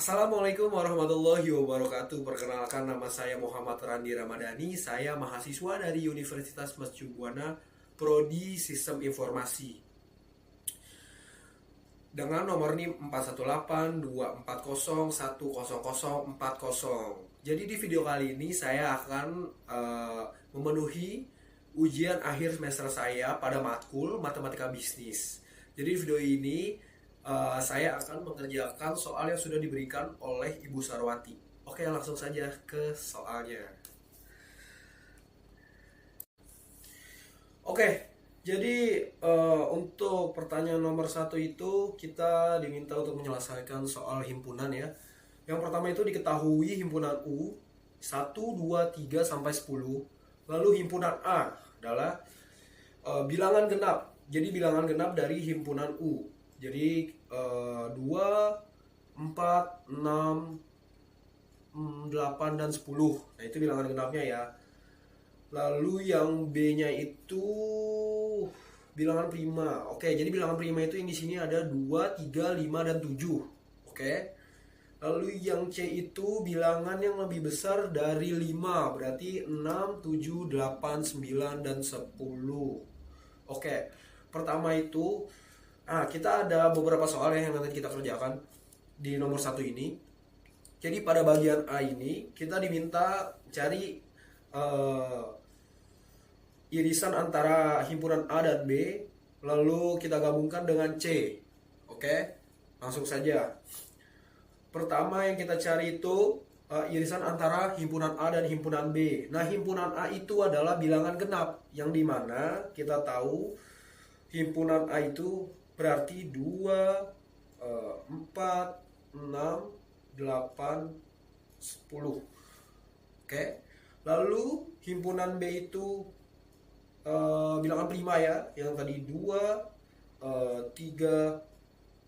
Assalamualaikum warahmatullahi wabarakatuh. Perkenalkan, nama saya Muhammad Randi Ramadhani. Saya mahasiswa dari Universitas Mercu Buana, Prodi Sistem Informasi. Dengan nomor NIM 41824010040. Jadi di video kali ini saya akan memenuhi ujian akhir semester saya pada matkul Matematika Bisnis. Jadi di video ini saya akan mengerjakan soal yang sudah diberikan oleh Ibu Sarwati. Oke, langsung saja ke soalnya. Oke, jadi untuk pertanyaan nomor 1 itu kita diminta untuk menyelesaikan soal himpunan ya. Yang pertama itu diketahui himpunan U 1, 2, 3 sampai 10. Lalu himpunan A adalah bilangan genap. Jadi bilangan genap dari himpunan U. Jadi 2, 4, 6, 8, dan 10. Nah, itu bilangan genapnya ya. Lalu yang B-nya itu bilangan prima. Oke, jadi bilangan prima itu yang di sini ada 2, 3, 5, dan 7. Oke. Lalu yang C itu bilangan yang lebih besar dari 5. Berarti 6, 7, 8, 9, dan 10. Oke. Pertama itu kita ada beberapa soal yang nanti kita kerjakan di nomor 1 ini. Jadi pada bagian A ini kita diminta cari irisan antara himpunan A dan B, lalu kita gabungkan dengan C. Oke, langsung saja. Pertama yang kita cari itu irisan antara himpunan A dan himpunan B. Nah, himpunan A itu adalah bilangan genap, yang dimana kita tahu himpunan A itu berarti 2, 4, 6, 8, 10. Oke. Lalu himpunan B itu bilangan prima ya, yang tadi 2, 3,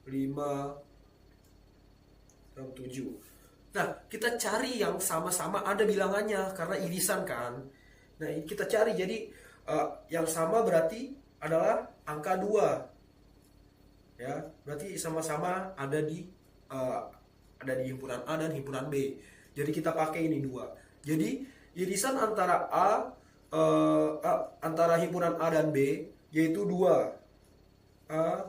5, dan 7. Nah, kita cari yang sama-sama ada bilangannya karena irisan kan. Nah, ini kita cari, jadi yang sama berarti adalah angka 2. Ya, berarti sama-sama ada di himpunan A dan himpunan B. Jadi kita pakai ini 2. Jadi irisan antara antara himpunan A dan B yaitu 2. A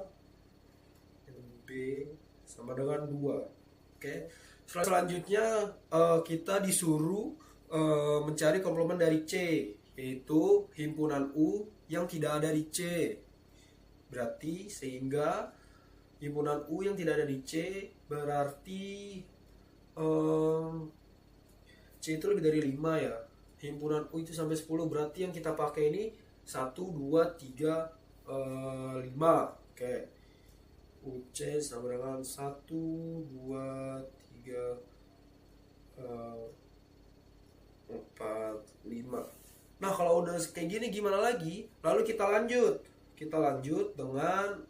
dan B sama dengan 2. Oke. Selanjutnya kita disuruh mencari komplement dari C, yaitu himpunan U yang tidak ada di C. Berarti sehingga himpunan U yang tidak ada di C berarti C itu lebih dari 5 ya. Himpunan U itu sampai 10, berarti yang kita pakai ini 1, 2, 3, 5. Oke. UC sama dengan 1, 2, 3, 4, 5. Nah, kalau udah kayak gini gimana lagi? Lalu kita lanjut dengan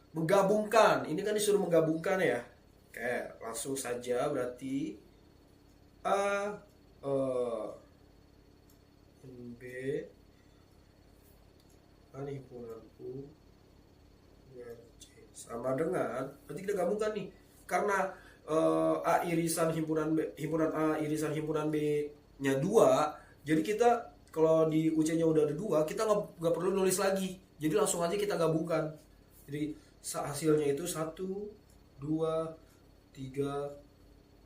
menggabungkan. Ini kan disuruh menggabungkan ya. Oke, langsung saja berarti A, B, ini himpunan U dan C sama dengan, nanti kita gabungkan nih, karena A irisan himpunan B, himpunan A irisan himpunan B nya 2, jadi kita kalau di UC nya udah ada 2, kita nggak perlu nulis lagi, jadi langsung aja kita gabungkan. Jadi hasilnya itu 1, 2, 3,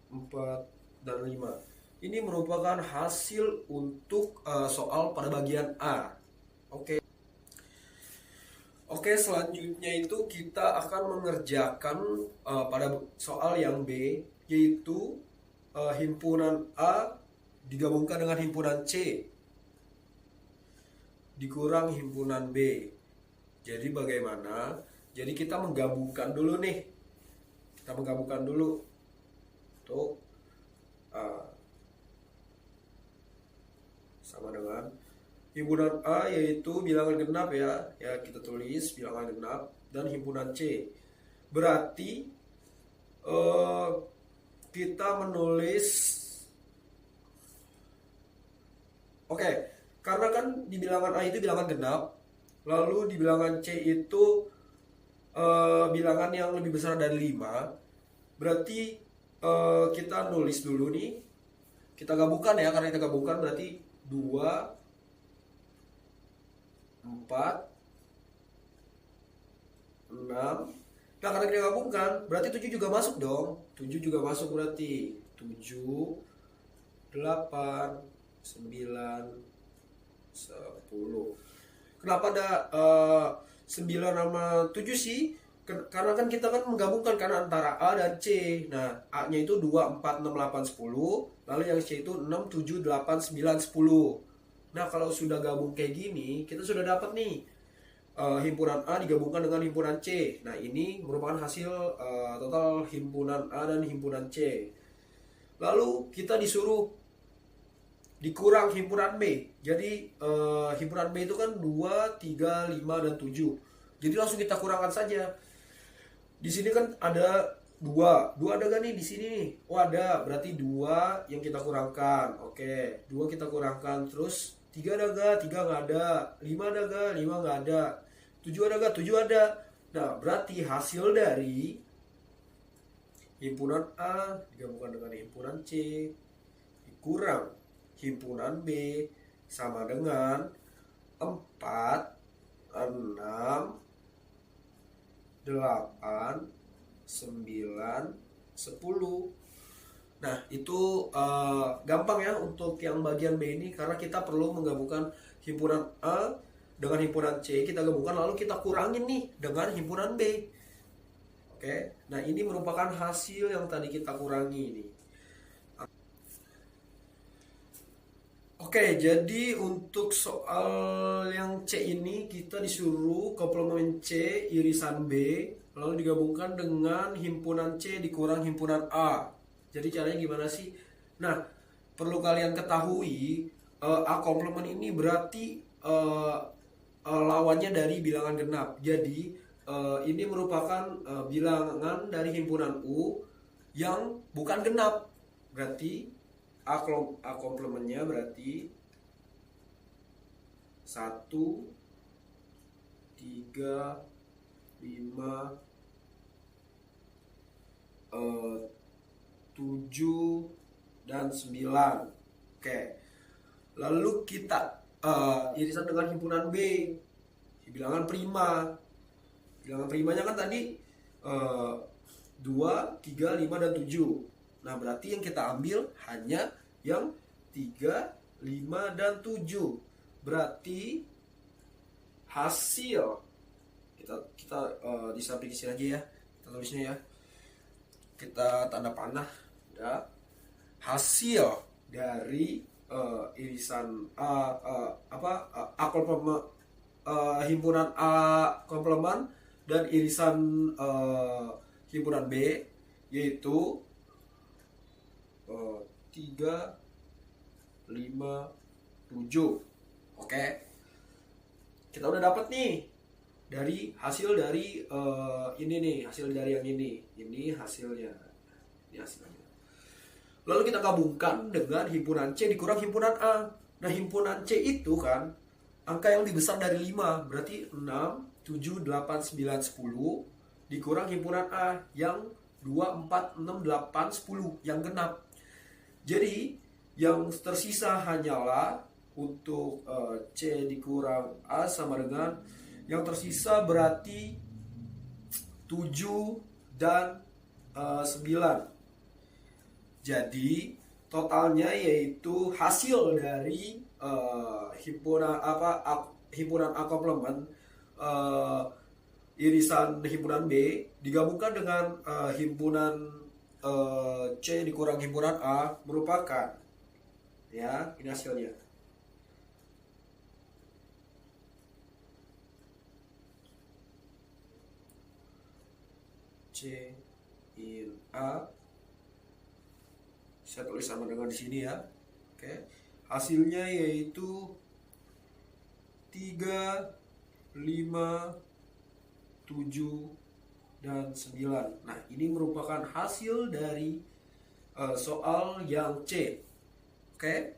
4, dan 5. Ini merupakan hasil untuk soal pada bagian A. Oke, selanjutnya itu kita akan mengerjakan pada soal yang B, yaitu himpunan A digabungkan dengan himpunan C dikurang himpunan B. Jadi bagaimana? Jadi kita menggabungkan dulu nih. Kita menggabungkan dulu untuk sama dengan himpunan A yaitu bilangan genap ya kita tulis bilangan genap, dan himpunan C berarti kita menulis karena kan di bilangan A itu bilangan genap, lalu di bilangan C itu bilangan yang lebih besar dari 5, berarti kita nulis dulu nih. Kita gabungkan ya, karena kita gabungkan berarti 2, 4, 6. Nah, karena kita gabungkan berarti 7 juga masuk dong. 7 juga masuk berarti 7, 8, 9, 10. Kenapa ada 9 sama 7 sih? Karena kan kita kan menggabungkan karena antara A dan C. Nah, A-nya itu 2, 4, 6, 8, 10. Lalu yang C itu 6, 7, 8, 9, 10. Nah, kalau sudah gabung kayak gini, kita sudah dapat nih himpunan A digabungkan dengan himpunan C. Nah, ini merupakan hasil total himpunan A dan himpunan C. Lalu kita disuruh dikurang himpunan B. Jadi himpunan B itu kan 2, 3, 5, dan 7. Jadi langsung kita kurangkan saja. Di sini kan ada 2. 2 ada gak nih di sini nih? Oh, ada. Berarti 2 yang kita kurangkan. Oke, 2 kita kurangkan. Terus 3 ada gak? 3 nggak ada. 5 ada gak? 5 nggak ada. 7 ada gak? 7 ada. Nah, berarti hasil dari himpunan A digabungkan dengan himpunan C dikurang himpunan B sama dengan 4, 6, 8, 9, 10. Nah, itu gampang ya untuk yang bagian B ini, karena kita perlu menggabungkan himpunan A dengan himpunan C. Kita gabungkan lalu kita kurangin nih dengan himpunan B. Oke, nah ini merupakan hasil yang tadi kita kurangi ini. Oke, jadi untuk soal yang C ini kita disuruh komplemen C irisan B lalu digabungkan dengan himpunan C dikurang himpunan A. Jadi caranya gimana sih? Nah, perlu kalian ketahui A komplemen ini berarti lawannya dari bilangan genap. Jadi ini merupakan bilangan dari himpunan U yang bukan genap. Berarti A komplemennya berarti 1, 3, 5, 7, dan 9. Oke. Lalu kita irisan dengan himpunan B, bilangan prima. Bilangan primanya kan tadi 2, 3, 5, dan 7. Nah, berarti yang kita ambil hanya yang 3, 5, dan 7. Berarti hasil kita di samping sini aja ya. Kita tulisnya ya. Kita tanda panah ya. Hasil dari irisan A komplemen, himpunan A komplemen dan irisan himpunan B yaitu 3, 5, 7. Oke. Kita udah dapat nih dari hasil dari ini nih, hasil dari yang ini. Ini hasilnya. Ini hasilnya. Lalu kita gabungkan dengan himpunan C dikurang himpunan A. Nah, himpunan C itu kan angka yang lebih besar dari 5. Berarti 6, 7, 8, 9, 10 dikurang himpunan A yang 2, 4, 6, 8, 10 yang genap. Jadi yang tersisa hanyalah untuk C dikurang A sama dengan yang tersisa berarti 7 dan 9. Jadi totalnya yaitu hasil dari himpunan A komplemen irisan himpunan B digabungkan dengan himpunan C dikurang himpunan A merupakan, ya, ini hasilnya. C in A, saya tulis sama dengan di sini ya. Oke. Hasilnya yaitu 3, 5, 7, dan 9. Nah, ini merupakan hasil dari soal yang C. Oke.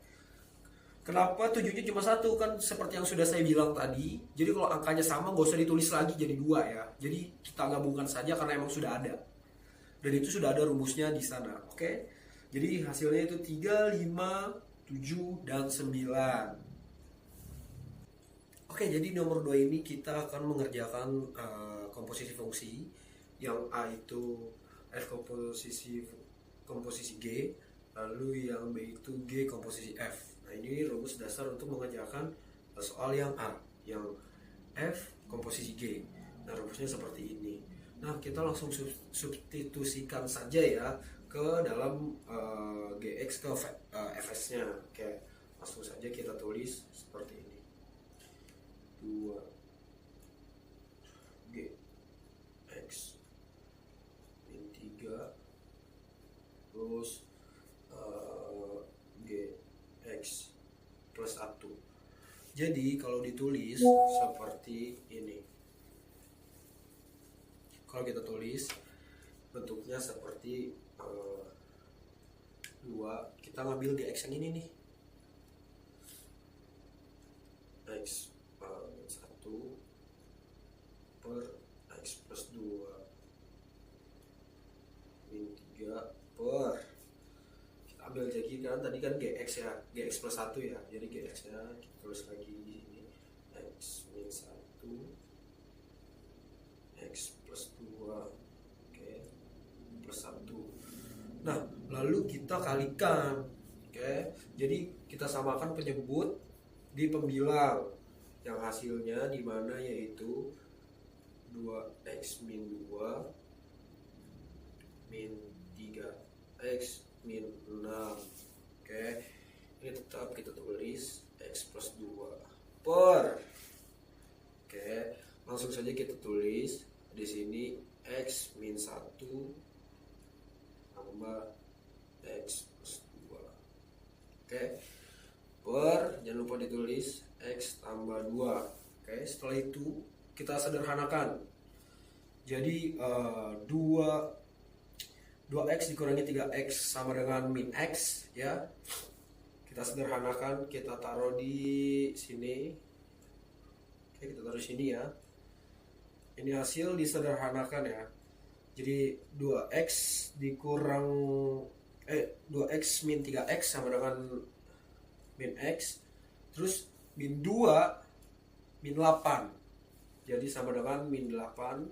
Kenapa 7-nya cuma 1? Kan seperti yang sudah saya bilang tadi. Jadi kalau angkanya sama gak usah ditulis lagi jadi 2 ya. Jadi kita gabungkan saja karena emang sudah ada. dan itu sudah ada rumusnya di sana. Oke. Jadi hasilnya itu 3, 5, 7, dan 9. Oke, jadi nomor 2 ini kita akan mengerjakan komposisi fungsi. Yang A itu F komposisi G, lalu yang B itu G komposisi F. Nah, ini rumus dasar untuk mengerjakan soal yang A, yang F komposisi G. Nah, rumusnya seperti ini. Nah, kita langsung substitusikan saja ya ke dalam GX ke Fs-nya. Oke, langsung saja kita tulis seperti ini. 2 GX min 3 plus GX plus 1. Jadi kalau ditulis seperti ini, kalau kita tulis bentuknya seperti 2, kita ngambil GX yang ini nih, X 1 per X plus 2 min 3 per, kita ambil lagi kan tadi kan GX ya, GX plus 1 ya, jadi GX nya kita tulis lagi di sini X min 1 X plus 2, oke, plus 1. Nah, lalu kita kalikan, oke, jadi kita samakan penyebut di pembilang yang hasilnya di mana yaitu 2x min 2 min 3x min 6. Oke, ini tetap kita tulis x plus 2 per, oke, langsung saja kita tulis di sini x min 1 tambah x plus 2. Oke, per, jangan lupa ditulis x tambah 2. Oke, setelah itu kita sederhanakan. Jadi 2x dikurangi 3x sama dengan min x ya. Kita sederhanakan, kita taruh di sini. Oke, kita taruh di sini ya. Ini hasil disederhanakan ya. Jadi 2x dikurang 2x min 3x sama dengan min x, terus min 2 min 8, jadi sama dengan min 8.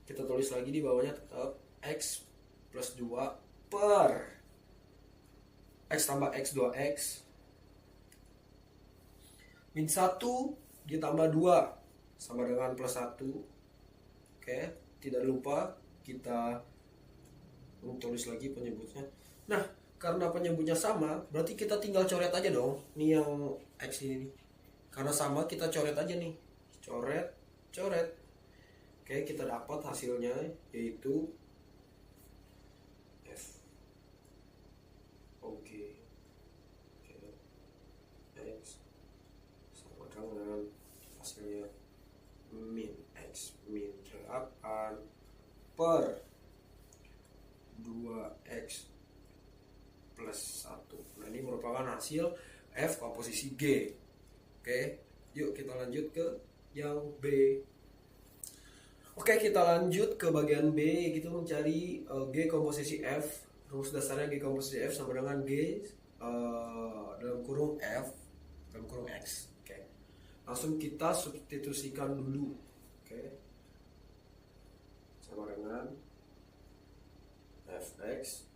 Kita tulis lagi di bawahnya tetap x plus 2 per x tambah x 2x min 1 ditambah 2 sama dengan plus 1. Oke, tidak lupa kita tulis lagi penyebutnya. Nah, karena penyebutnya sama, berarti kita tinggal coret aja dong. Nih yang X ini nih. Karena sama, kita coret aja nih. Coret, coret. Oke, kita dapat hasilnya yaitu F. Oke. X sama dengan hasilnya min X min 8 per 2x plus 1. Nah, ini merupakan hasil F komposisi G. Oke, yuk kita lanjut ke yang B. Oke, kita lanjut ke bagian B, kita mencari G komposisi F. Rumus dasarnya G komposisi F sama dengan G dalam kurung F dalam kurung X. Oke, langsung kita substitusikan dulu. Oke, sama dengan fx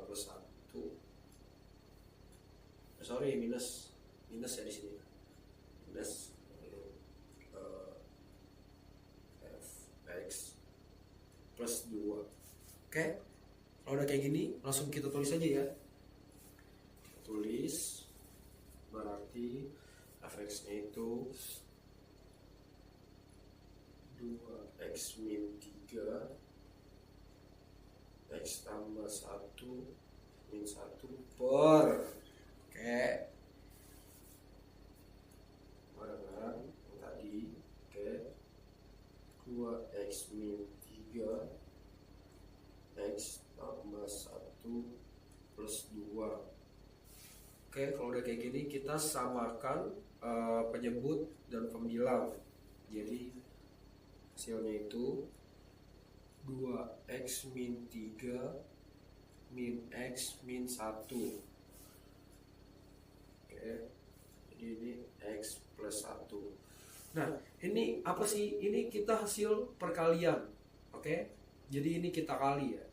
plus 1, sorry minus ya di sini, minus fx plus 2. Oke, kalau udah kayak gini langsung kita tulis aja ya. Kita tulis berarti fx nya itu 2x min 3 x tambah 1 min 1 per, oke, barengan tadi, oke, 2x min 3 x tambah 1 plus 2. Oke, kalau udah kayak gini kita samakan penyebut dan pembilang. Jadi hasilnya itu 2x min 3 min x min 1. Oke, jadi ini x plus 1. Nah, ini apa sih? Ini kita hasil perkalian. Oke, jadi ini kita kali ya.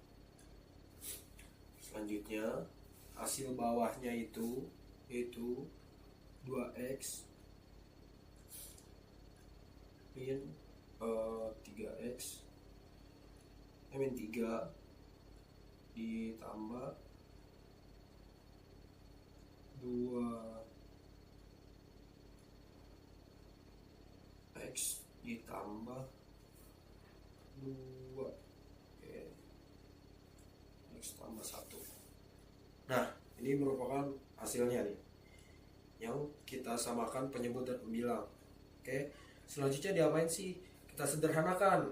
Selanjutnya hasil bawahnya itu yaitu 2x min 3x min 3 ditambah 2x ditambah 2. Oke, x tambah 1. Nah, ini merupakan hasilnya nih, yang kita samakan penyebut dan pembilang. Oke, selanjutnya diapain sih? Kita sederhanakan.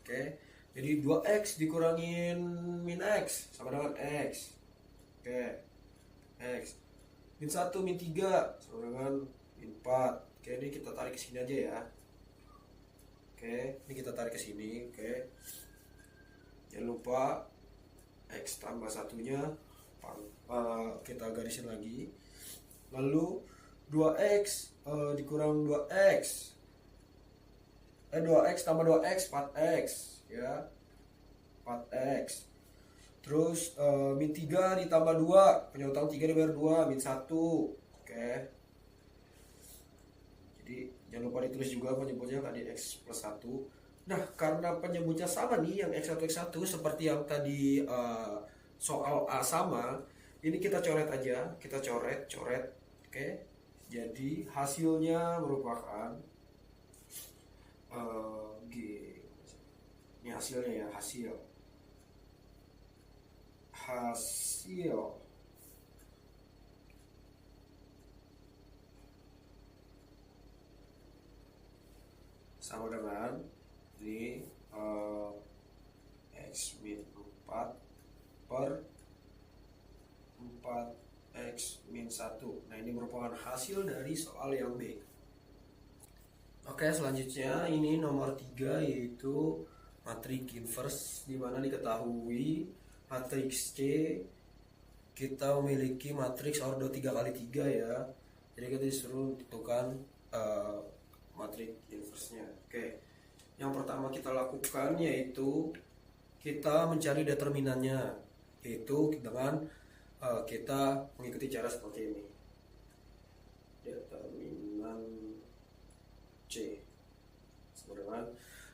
Oke, jadi 2x dikurangin min x sama dengan x. Oke, x min 1 min 3 sama dengan min 4. Oke, ini kita tarik ke sini aja ya. Oke, ini kita tarik ke sini. Oke, jangan lupa x tambah satunya kita garisin lagi. Lalu 2x dikurang 2x 2x tambah 2x 4x ya, 4x. Terus min 3 ditambah 2, punya utang 3 dibayar 2, min 1. Oke, jadi jangan lupa ditulis juga penyebutnya tadi x plus 1. Nah, karena penyebutnya sama nih, yang x1 x1 seperti yang tadi soal A sama, ini kita coret aja, kita coret. Oke, jadi hasilnya merupakan G. Ini hasilnya ya, hasil sama dengan ini x min 4 per 4x min 1. Nah, ini merupakan hasil dari soal yang B. Oke, selanjutnya ini nomor 3 yaitu matriks inverse, di mana diketahui matriks C kita memiliki matriks ordo 3x3 ya. Jadi kita disuruh tentukan matriks inverse-nya. Oke, yang pertama kita lakukan yaitu kita mencari determinannya, yaitu dengan kita mengikuti cara seperti ini. Determinan C sebenarnya.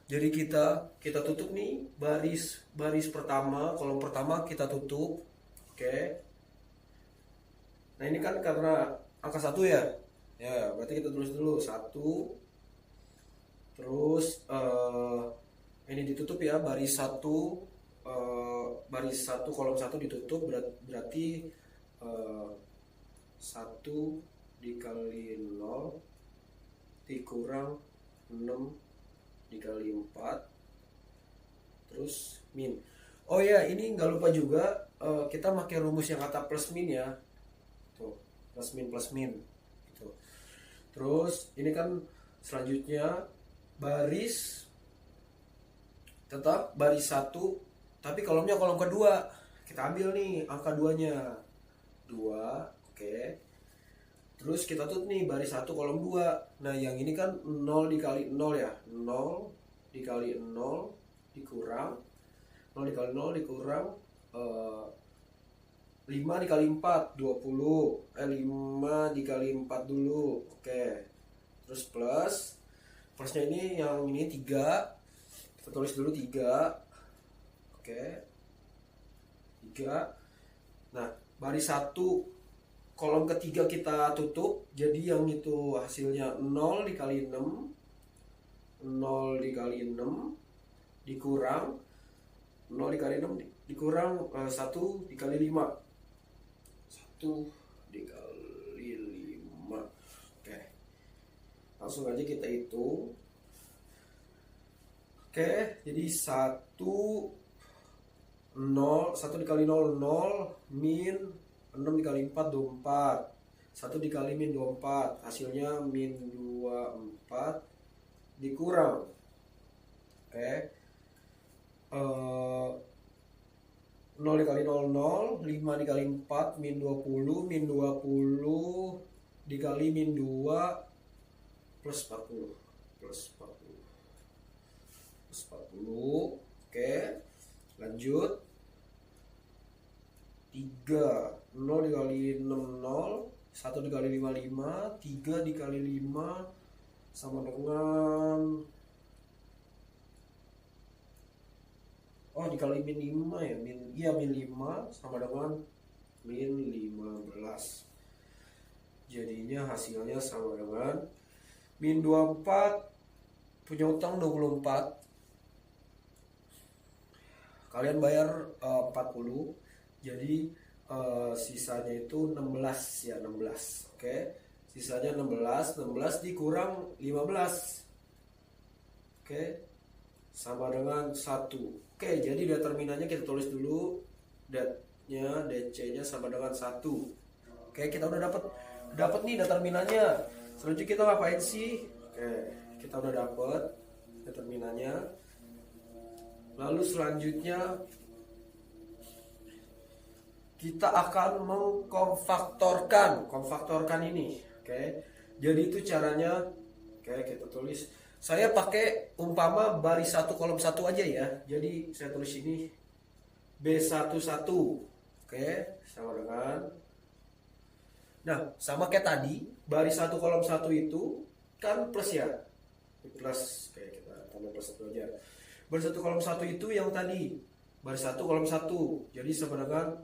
Jadi kita tutup nih baris pertama, kolom pertama kita tutup. Oke. Nah, ini kan karena angka 1 ya. Ya, berarti kita tulis dulu 1. Terus ini ditutup ya, baris 1 kolom 1 ditutup, berarti 1 dikali 0 dikurang 6 dikali 4 terus min. Oh ya, ini nggak lupa juga kita pakai rumus yang kata plus min ya, tuh plus min gitu. Terus ini kan selanjutnya tetap baris 1, tapi kolomnya kolom kedua. Kita ambil nih angka 2-nya 2. Oke, terus kita tutup nih baris 1 kolom 2. Nah, yang ini kan 0 dikali 0 ya, 0 dikali 0 dikurang 0 dikali 0 dikurang 5 dikali 4 20. 5 dikali 4 dulu. Oke, terus plusnya ini, yang ini 3, kita tulis dulu 3. Oke, 3. Nah, baris 1 kolom ketiga kita tutup, jadi yang itu hasilnya 0 dikali 6 dikurang 0 dikali 6 dikurang 1 dikali 5 Oke, langsung aja kita hitung. Oke, jadi 1 dikali 0 min 6 dikali 4 24. 1 dikali min 24, hasilnya min 24 dikurang. Oke, eh, 0 dikali 0, 0, 5 dikali 4, min 20, min 20 dikali min 2, plus 40, plus 40, plus 40, oke, lanjut, 3, 0 dikali 6, 0, 1 dikali 5, 5, 3 dikali 5, sama dengan, oh dikali min 5 ya, min 5 sama dengan min 15. Jadinya hasilnya sama dengan min 24, punya utang 24. Kalian bayar 40. Jadi sisanya itu 16 ya, 16. Oke. Sisanya 16, 16 dikurang 15. Oke. Sama dengan 1. Oke, jadi determinannya kita tulis dulu. Dat-nya, DC-nya sama dengan 1. Oke, kita udah dapat nih determinannya. Selanjutnya kita ngapain sih? Oke, kita udah dapat determinannya. Lalu selanjutnya kita akan mengkonfaktorkan ini. Oke, jadi itu caranya. Oke, kita tulis. Saya pakai umpama baris 1 kolom 1 aja ya. Jadi saya tulis ini B11. Oke, sama dengan. Nah, sama kayak tadi, baris 1 kolom 1 itu kan plus ya. Plus, kayak kita tambah plus 1 aja. Baris 1 kolom 1 itu yang tadi, baris 1 kolom 1. Jadi sama dengan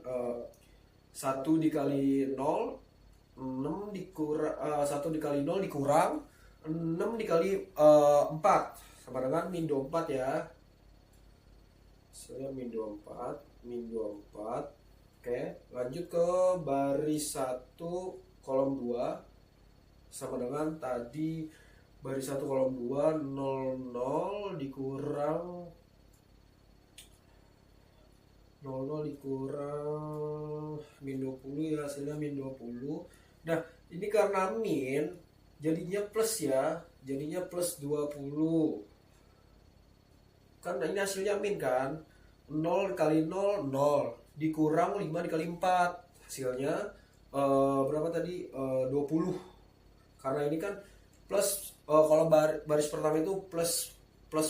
1 dikali 0, 6 dikurang 1 dikali 0 dikurang 6 dikali 4 sama dengan min 24 ya. Saya min 24, min 24. Oke, lanjut ke baris 1 kolom 2 sama dengan tadi baris 1 kolom 2 00 dikurang 00 dikurang min 20 ya, hasilnya min 20. Nah, ini karena min jadinya plus ya, jadinya plus 20. Kan ini hasilnya min kan, 0 kali 0, 0 dikurang 5 dikali 4, hasilnya berapa tadi, 20. Karena ini kan plus, kalau baris pertama itu plus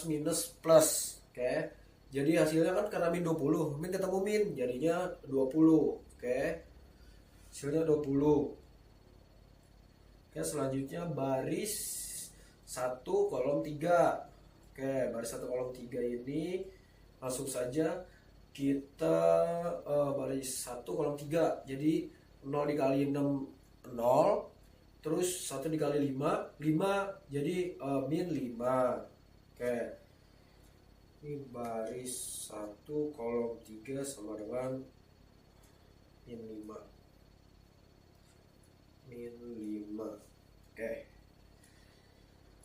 minus plus. Oke, jadi hasilnya kan karena min 20, min ketemu min jadinya 20. Oke, hasilnya 20. Oke, selanjutnya baris 1 kolom 3. Oke, baris 1 kolom 3 ini langsung saja kita baris 1 kolom 3. Jadi 0 dikali 6, 0. Terus 1 dikali 5, 5. Jadi min 5. Oke, ini baris 1 kolom 3 sama dengan min 5. Min 5. Oke,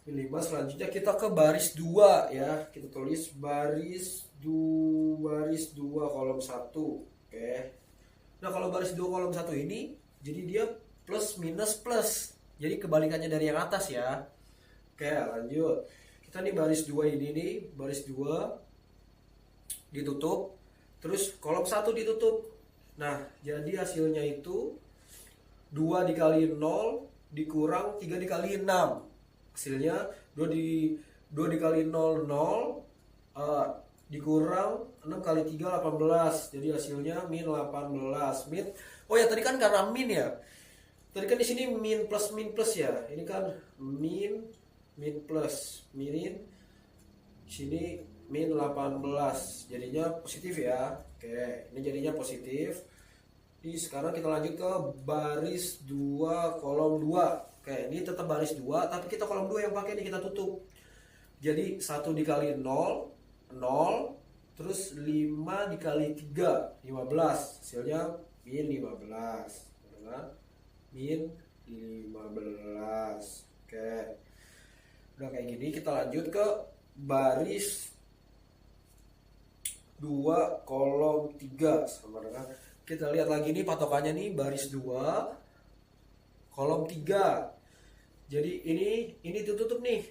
min 5. Selanjutnya kita ke baris 2 ya. Kita tulis baris 2 kolom 1. Oke. Nah, kalau baris 2 kolom 1 ini jadi dia plus minus plus. Jadi kebalikannya dari yang atas ya. Oke, lanjut. Kita nih baris 2 ini nih, baris 2 ditutup, terus kolom 1 ditutup. Nah, jadi hasilnya itu 2 dikali 0 dikurang 3 dikali 6. Hasilnya 2 dikali 0, 0 dikurang 6 kali 3, 18. Jadi hasilnya min 18. Min, oh ya tadi kan karena min ya. Tadi kan di sini min plus ya. Ini kan min plus min. Sini min 18. Jadinya positif ya. Oke, ini jadinya positif. Jadi sekarang kita lanjut ke baris 2 kolom 2. Oke, ini tetap baris 2, tapi kita kolom 2 yang pakai ini kita tutup. Jadi 1 dikali 0, 0. Terus 5 dikali 3, 15. Hasilnya min 15. Dengan min 15. Oke, udah kayak gini. Kita lanjut ke baris 2 kolom 3 sama dengan, kita lihat lagi nih patokannya nih, baris 2 kolom 3. Jadi ini ditutup nih.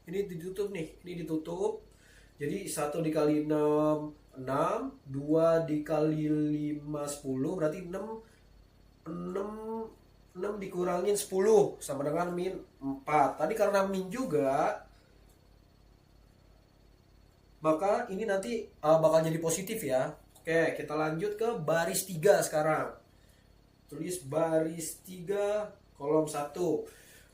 Ini ditutup nih. Ini ditutup. Jadi 1 dikali 6 6, 2 dikali 5 10, berarti 6 6 6 dikurangin 10 sama dengan min 4. Tadi karena min juga, maka ini nanti bakal jadi positif ya. Oke, kita lanjut ke baris 3 sekarang. Tulis baris 3 kolom 1.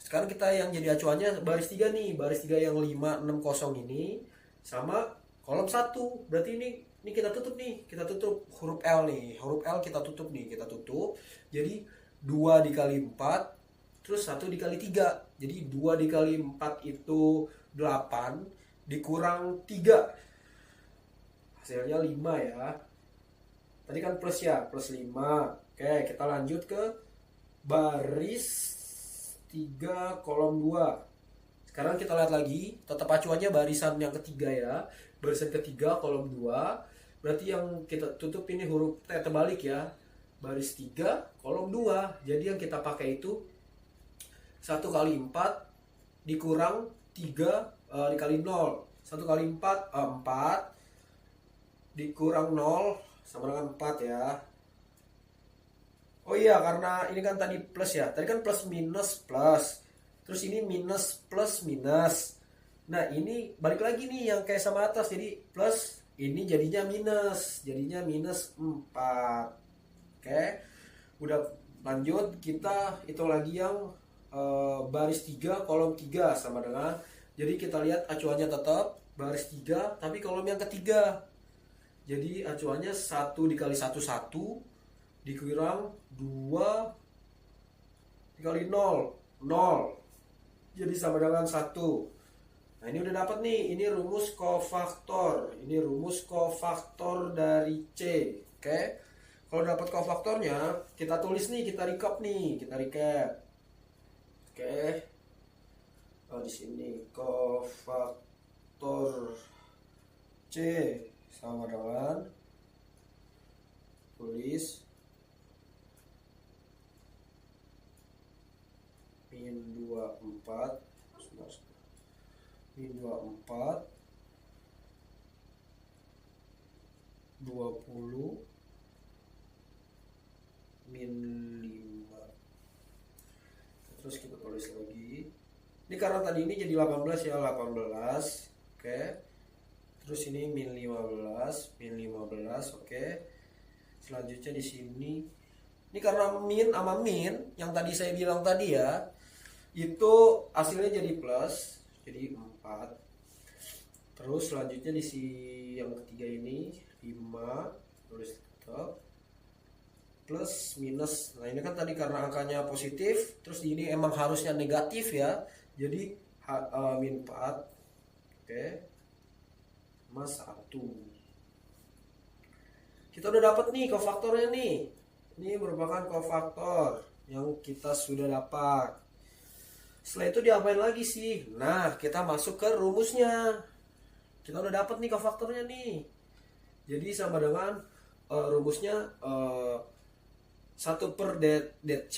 Sekarang kita yang jadi acuannya baris 3 nih. Baris 3 yang 560 ini sama kolom 1. Berarti ini kita tutup nih. Kita tutup huruf L nih. Huruf L kita tutup nih. Kita tutup. Jadi 2 dikali 4 terus 1 dikali 3. Jadi 2 dikali 4 itu 8 dikurang 3. Hasilnya 5 ya. Tadi kan plus ya, plus 5. Oke, kita lanjut ke baris 3 kolom 2. Sekarang kita lihat lagi, tetap acuannya barisan yang ketiga ya. Barisan ketiga kolom 2. Berarti yang kita tutup ini huruf T terbalik ya. Baris 3 kolom 2. Jadi yang kita pakai itu 1 kali 4 dikurang 3 dikali 0. 1 kali 4 4 dikurang 0 sama dengan 4 ya. Oh iya, karena ini kan tadi plus ya. Tadi kan plus minus plus. Terus ini minus plus minus. Nah, ini balik lagi nih yang kayak sama atas. Jadi plus, ini jadinya minus. Jadinya minus 4. Oke. Udah lanjut, kita hitung lagi yang baris 3 kolom 3 sama dengan. Jadi kita lihat acuannya tetap baris 3 tapi kolom yang ketiga. Jadi acuannya 1 dikali 1 1 dikurang 2 dikali 0 0. Jadi sama dengan 1. Nah, ini udah dapat nih. Ini rumus kofaktor. Ini rumus kofaktor dari C. Oke. Kalau dapat kofaktornya, kita tulis nih, kita recap nih, kita recap. Oke. Oh, di sini kofaktor C sama dengan, tulis min 24 min 24 20 min 5. Terus kita tulis lagi. Ini karena tadi ini jadi 18 ya, 18. Oke. Terus ini min 15, oke. Selanjutnya di sini. Ini karena min sama min yang tadi saya bilang tadi ya, itu hasilnya jadi plus, jadi 4. Terus selanjutnya di yang ketiga ini 5, tulis tetap plus minus. Nah, ini kan tadi karena angkanya positif, terus ini emang harusnya negatif ya. Jadi min 4. Oke. Mas 1. Kita udah dapat nih kofaktornya nih. Ini merupakan kofaktor yang kita sudah dapat. Setelah itu diapain lagi sih? Nah, kita masuk ke rumusnya. Kita udah dapat nih kofaktornya nih. Jadi sama dengan rumusnya 1 per DC.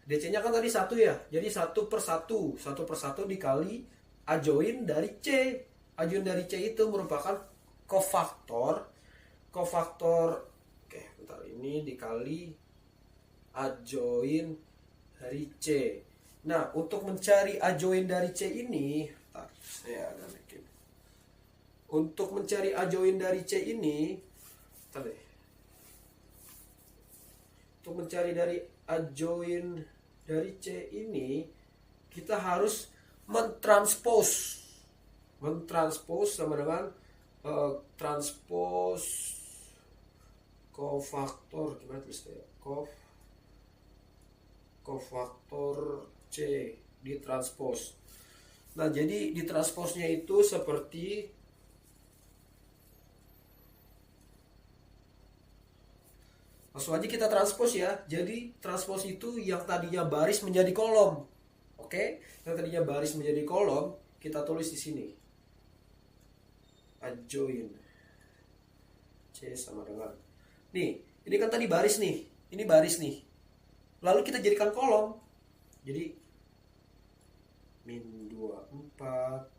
DC-nya kan tadi 1 ya. Jadi 1 per 1. 1 per 1 dikali adjoin dari C. Adjoin dari C itu merupakan kofaktor. Oke, bentar, ini dikali adjoin dari C. Nah, untuk mencari adjoin dari C ini, bentar, saya agak bikin. Untuk mencari adjoin dari C ini, bentar deh. Untuk mencari dari adjoin dari C ini, kita harus mentranspose sama dengan transpose kofaktor, gimana tulisnya? Kofaktor C ditranspose. Nah, jadi ditransposnya itu seperti langsung aja kita transpose ya. Jadi transpose itu yang tadinya baris menjadi kolom. Oke, yang tadinya baris menjadi kolom, kita tulis di sini. Adjoin C sama dengan. Nih, ini kan tadi baris nih. Ini baris nih. Lalu kita jadikan kolom. Jadi min 24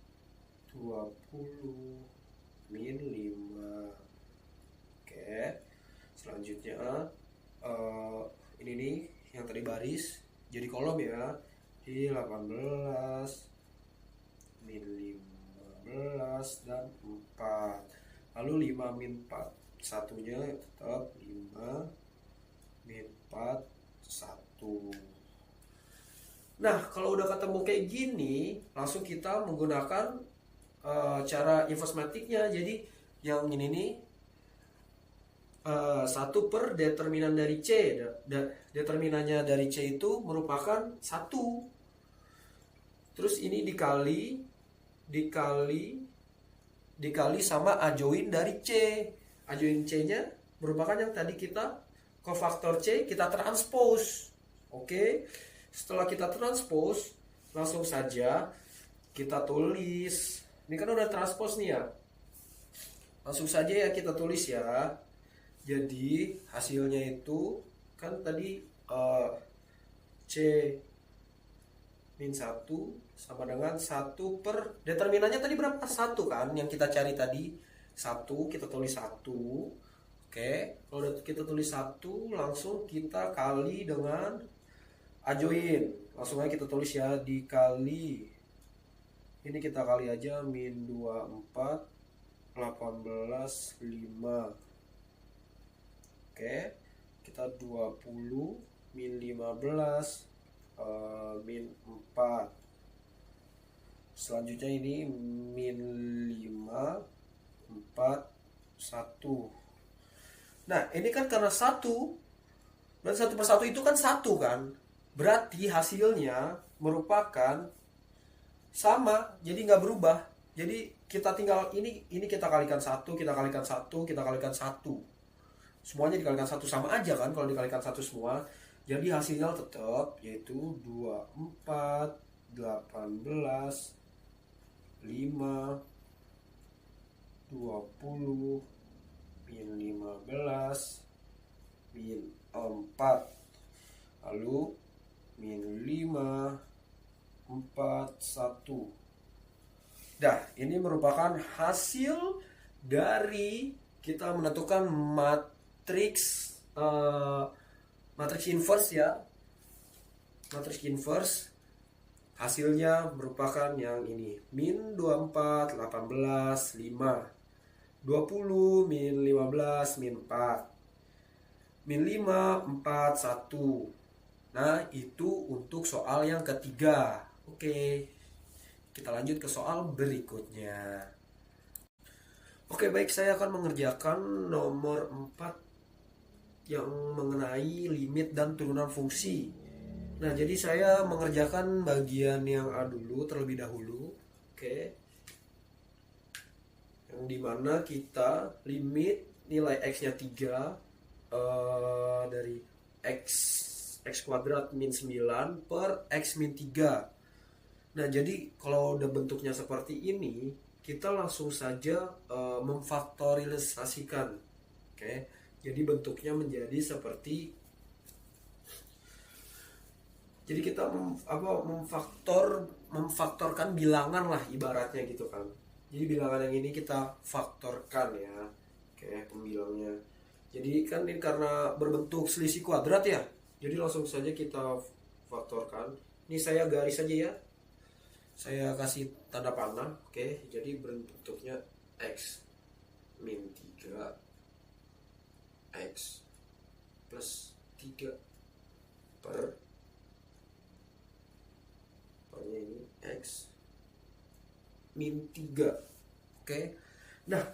20 min 5. Oke, selanjutnya ini nih yang tadi baris jadi kolom ya, di 18 min 15 dan 4. Lalu 5 min 4, satunya tetap 5 min 4 1. Nah, kalau udah ketemu kayak gini, langsung kita menggunakan cara inverse matrixnya. Jadi yang ini nih 1 per determinan dari C. Determinannya dari C itu merupakan 1. Terus ini dikali sama adjoin dari C. Adjoin C-nya merupakan yang tadi kita kofaktor C kita transpose. Oke. Setelah kita transpose, langsung saja kita tulis. Ini kan udah transpose nih ya. Langsung saja ya kita tulis ya. Jadi hasilnya itu kan tadi C min 1 sama dengan 1 per determinannya tadi berapa? 1 kan yang kita cari tadi. 1, kita tulis 1. Oke, kalau kita tulis 1 langsung kita kali dengan adjoin. Langsung aja kita tulis ya, dikali. Ini kita kali aja min 24 18 5. Oke, kita 20 min 15 min 4. Selanjutnya ini min 5 4 1. Nah, ini kan karena 1 dan 1 per 1 itu kan 1 kan. Berarti hasilnya merupakan sama, jadi nggak berubah. Jadi kita tinggal ini kita kalikan 1, kita kalikan 1, kita kalikan 1. Semuanya dikalikan 1 sama aja kan kalau dikalikan 1 semua. Jadi hasilnya tetap yaitu 24 18 5 20 min 15 min 4. Lalu min 5 4 1. Dah, ini merupakan hasil dari kita menentukan matriks inverse ya. Matriks inverse hasilnya merupakan yang ini, min 24 18 5 20 min 15 min 4 min 5 4 1. Nah, itu untuk soal yang ketiga. Oke, kita lanjut ke soal berikutnya. Oke, baik, saya akan mengerjakan nomor 4 yang mengenai limit dan turunan fungsi. Nah, jadi saya mengerjakan bagian yang A dulu terlebih dahulu. Oke, yang dimana kita limit nilai X-nya 3 dari X kuadrat min 9 per X min 3. Nah, jadi kalau udah bentuknya seperti ini, kita langsung saja memfaktorisasikan. Oke, jadi bentuknya menjadi seperti, jadi kita memfaktorkan bilangan lah ibaratnya gitu kan. Jadi bilangan yang ini kita faktorkan ya. Oke, pembilangnya. Jadi kan ini karena berbentuk selisih kuadrat ya. Jadi langsung saja kita faktorkan. Ini saya garis saja ya. Saya kasih tanda panah. Oke, jadi bentuknya X min 3 X plus 3 per ini X min 3. Oke. Nah,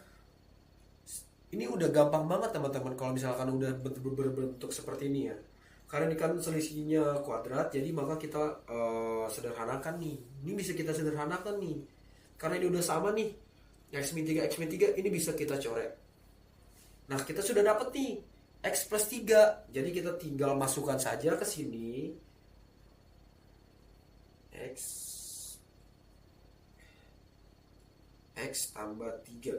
ini udah gampang banget teman-teman kalau misalkan udah berbentuk seperti ini ya. Karena ini kan selisihnya kuadrat, jadi maka kita sederhanakan nih. Ini bisa kita sederhanakan nih. Karena ini udah sama nih. X min 3, X min 3, ini bisa kita coret. Nah, kita sudah dapat nih X plus 3. Jadi kita tinggal masukkan saja ke sini. X tambah 3.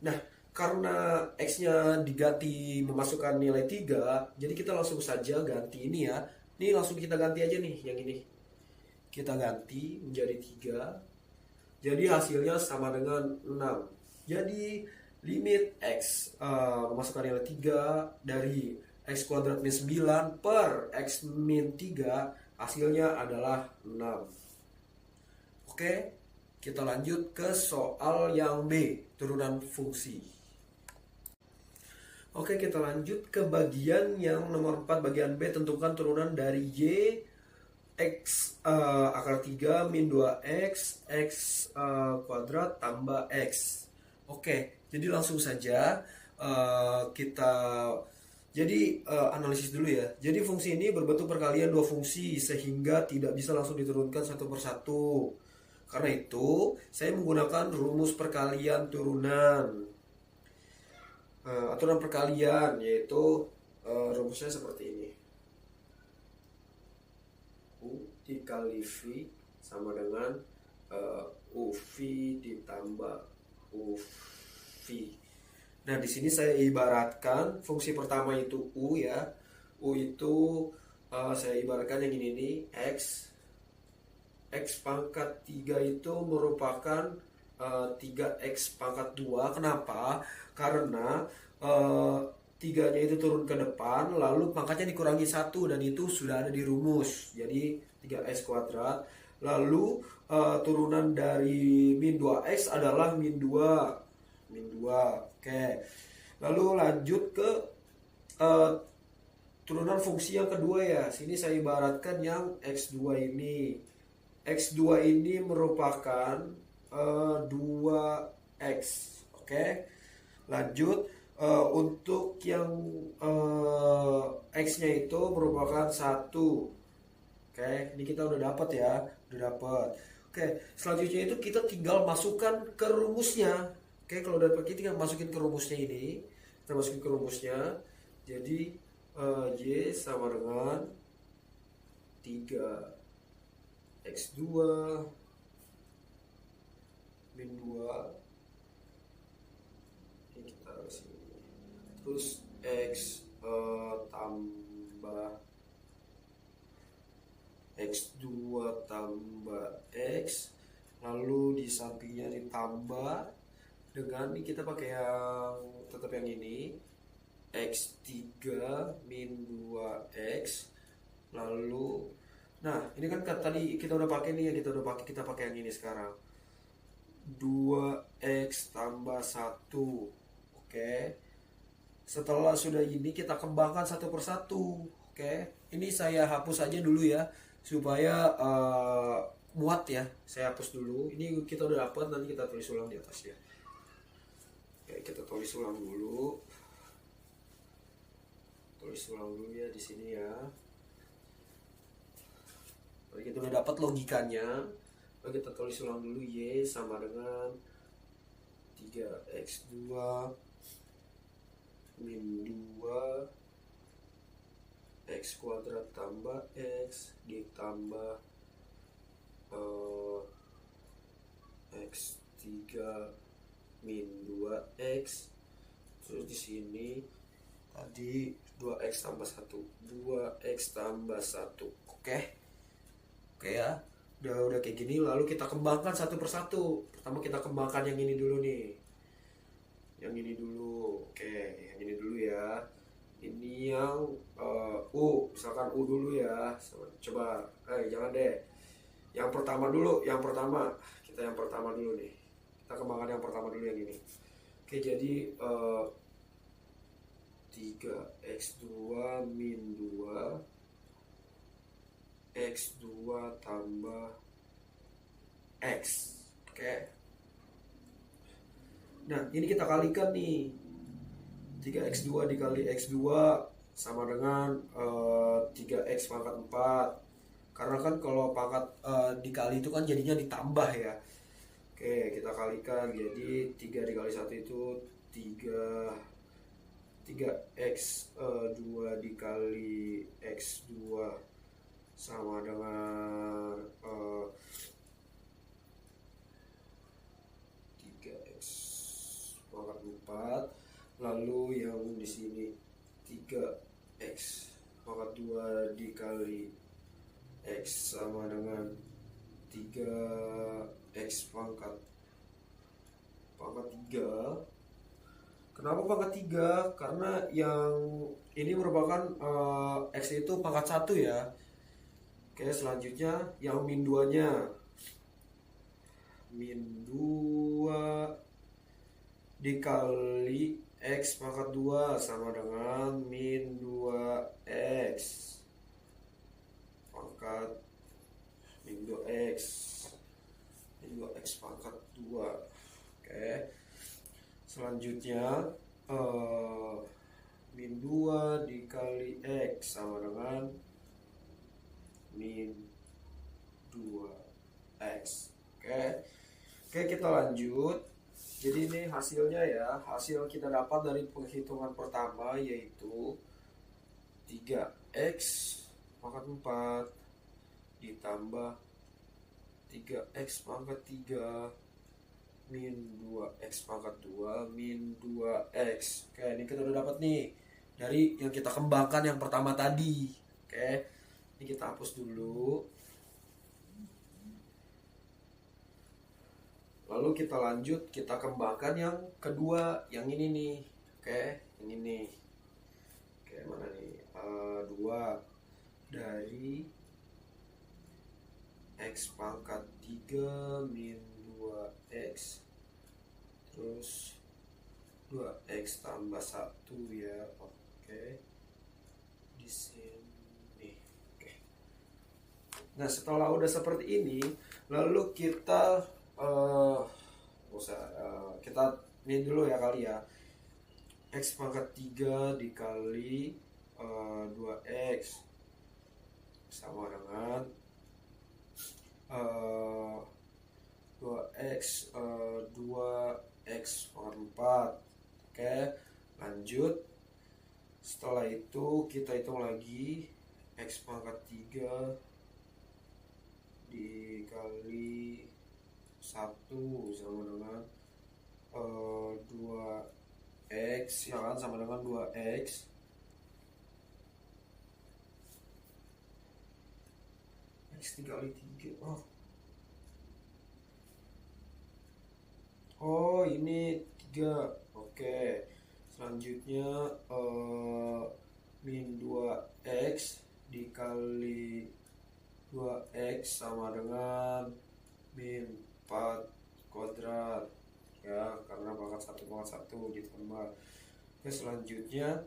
Nah, karena X-nya diganti memasukkan nilai 3, jadi kita langsung saja ganti ini ya. Ini langsung kita ganti aja nih, yang ini. Kita ganti menjadi 3. Jadi hasilnya sama dengan 6. Jadi limit X memasukkan nilai 3 dari X kuadrat min 9 per X min 3, hasilnya adalah 6. Oke, kita lanjut ke soal yang B, turunan fungsi. Oke, kita lanjut ke bagian yang nomor 4, bagian B, tentukan turunan dari Y X akar 3 min 2X X kuadrat tambah X. Oke, jadi langsung saja kita analisis dulu ya. Jadi fungsi ini berbentuk perkalian dua fungsi sehingga tidak bisa langsung diturunkan satu persatu. Karena itu, saya menggunakan rumus perkalian turunan. Aturan perkalian yaitu rumusnya seperti ini. U dikali V sama dengan UV ditambah UV. Nah, di sini saya ibaratkan fungsi pertama itu U ya. U itu saya ibaratkan yang ini nih, X pangkat 3 itu merupakan 3X pangkat 2. Kenapa? Karena 3-nya itu turun ke depan, lalu pangkatnya dikurangi 1, dan itu sudah ada di rumus. Jadi 3X kuadrat. Lalu turunan dari min 2X adalah min 2. Min 2. Oke. Lalu lanjut ke turunan fungsi yang kedua ya. Sini saya ibaratkan yang X2 ini. X2 ini merupakan 2X. Oke. Lanjut. Untuk yang X-nya itu merupakan 1. Oke, ini kita udah dapat ya, udah dapat. Oke, selanjutnya itu kita tinggal masukkan ke rumusnya. Oke, kalau udah pakai tinggal masukin ke rumusnya ini. Kita masukin ke rumusnya. Jadi Y sama dengan 3X2 min 2. Ini kita sini. Terus X tambah X2 tambah X, lalu di sampingnya ditambah dengan ini kita pakai yang tetap yang ini, X3 min 2X. Lalu nah ini kan tadi kita udah pakai nih ya, kita pakai yang ini sekarang, 2X tambah 1. Oke. Setelah sudah ini kita kembangkan satu persatu. Oke, ini saya hapus aja dulu ya supaya muat ya. Saya hapus dulu. Ini kita udah dapat, nanti kita tulis ulang di atas ya. Oke, kita tulis ulang dulu. Tulis ulang dulu ya di sini ya. Oke, kita udah dapat logikanya. Oke, kita tulis ulang dulu. Y sama dengan 3X2 min 2 X kuadrat tambah X ditambah X3 min 2X. Terus di sini tadi 2X tambah 1, 2X tambah 1. Oke ya, udah kayak gini. Lalu kita kembangkan satu persatu. Pertama kita kembangkan yang ini dulu nih, yang ini dulu. Oke, yang ini dulu ya. Ini yang U, misalkan U dulu ya. Coba, jangan deh. Yang pertama dulu, kita yang pertama dulu nih. Kita kembangkan yang pertama dulu yang ini. Oke, jadi 3X2 min 2 X2 tambah X. Oke. Nah, ini kita kalikan nih. 3X2 dikali X2 sama dengan 3X pangkat 4. Karena kan kalau pangkat dikali itu kan jadinya ditambah ya. Oke, kita kalikan. Jadi 3 dikali 1 itu 3X2 dikali X2 sama dengan 3X pangkat 4. Lalu yang di sini 3X pangkat 2 dikali X sama dengan 3X pangkat 3 3. Kenapa pangkat 3? Karena yang ini merupakan X itu pangkat 1 ya. Oke, selanjutnya yang min 2-nya. Min 2 dikali X pangkat 2 sama dengan min 2X pangkat min 2X pangkat 2. Oke. Selanjutnya min 2 dikali X sama dengan min 2X. Oke, kita lanjut. Jadi ini hasilnya ya. Hasil kita dapat dari penghitungan pertama yaitu 3X pangkat 4 ditambah 3X pangkat 3 min 2X pangkat 2 min 2X. Oke, ini kita udah dapat nih dari yang kita kembangkan yang pertama tadi. Oke, ini kita hapus dulu. Lalu kita lanjut, kita kembangkan yang kedua, yang ini nih. Oke, ini nih. Oke, mana nih? 2 dari X pangkat 3 min 2X. Terus 2X tambah 1 ya. Oke. Di sini. Oke. Nah, setelah udah seperti ini, lalu kita kita ini dulu ya kali ya. X pangkat 3 dikali 2X sama dengan 2X 2X pangkat 4. Oke, lanjut. Setelah itu kita hitung lagi X pangkat 3 dikali 1 sama dengan 2X ya kan, sama dengan 2X X dikali 3. Oh ini 3. Oke, selanjutnya min 2X dikali 2X sama dengan min 4 kuadrat ya, karena pangkat 1 ditambah. Oke, selanjutnya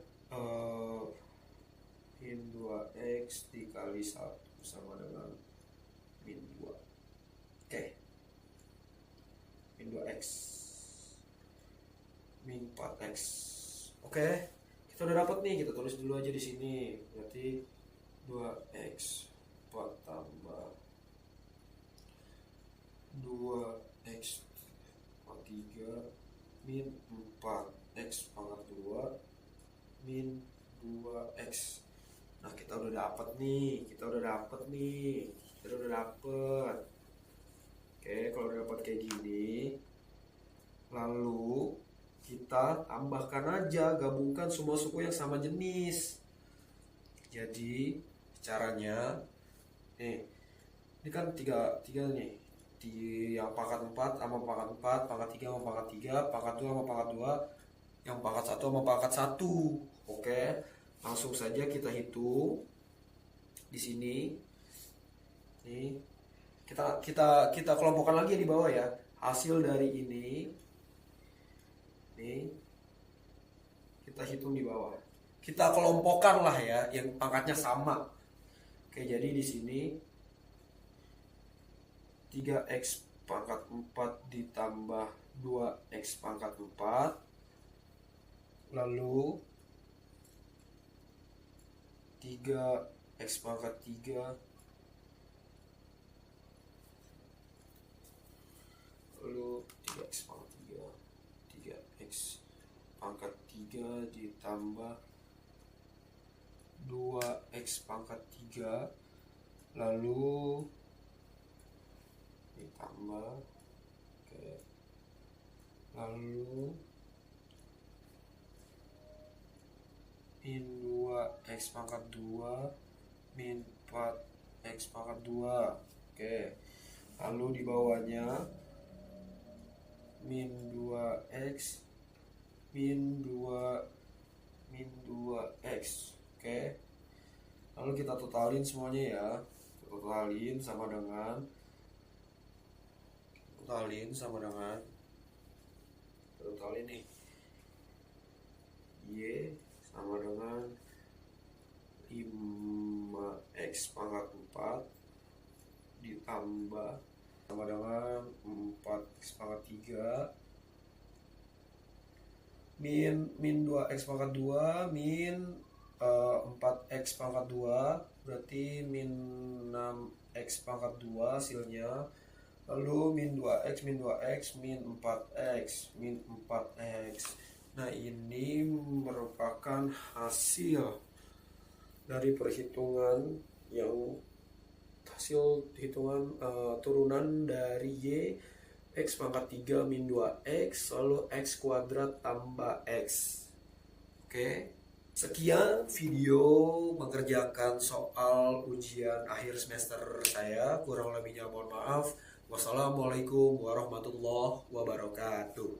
min 2X dikali 1 sama dengan min 2. Oke, min 2X min 4X. Oke, kita udah dapat nih, kita tulis dulu aja di sini. Berarti 2X 4 tambah 2X pangkat 3 min 4X pangkat 2 min 2X. Nah, kita udah dapat nih. Oke, kalau udah dapat kayak gini, lalu kita tambahkan aja, gabungkan semua suku yang sama jenis. Jadi caranya nih, ini kan tiga nih, di yang pangkat 4 sama pangkat 4, pangkat 3 sama pangkat 3, pangkat 2 sama pangkat 2, yang pangkat 1 sama pangkat 1. Oke, langsung saja kita hitung di sini. Nih, kita kelompokkan lagi di bawah ya. Hasil dari ini nih kita hitung di bawah. Kita kelompokkan lah ya yang pangkatnya sama. Oke, jadi di sini 3X pangkat 4 ditambah 2X pangkat 4, lalu 3X pangkat 3 lalu 3X pangkat 3 3X pangkat 3 ditambah 2X pangkat 3 lalu ditambah, oke, lalu min 2X pangkat 2 min 4X pangkat 2. Oke, lalu di bawahnya min 2x min 2x. Oke. Lalu kita totalin semuanya ya. Totalin sama dengan totalin nih. Y sama dengan 5x pangkat 4 ditambah sama dengan 4x pangkat 3 min 2x pangkat 2 min 4x pangkat 2 berarti min 6x pangkat 2 hasilnya. Lalu min 2x min 4x min 4x. Nah, ini merupakan hasil dari perhitungan hasil hitungan turunan dari Y x pangkat 3 min 2x lalu x kuadrat tambah x. Oke. Sekian video mengerjakan soal ujian akhir semester saya. Kurang lebihnya mohon maaf. Wassalamualaikum warahmatullahi wabarakatuh.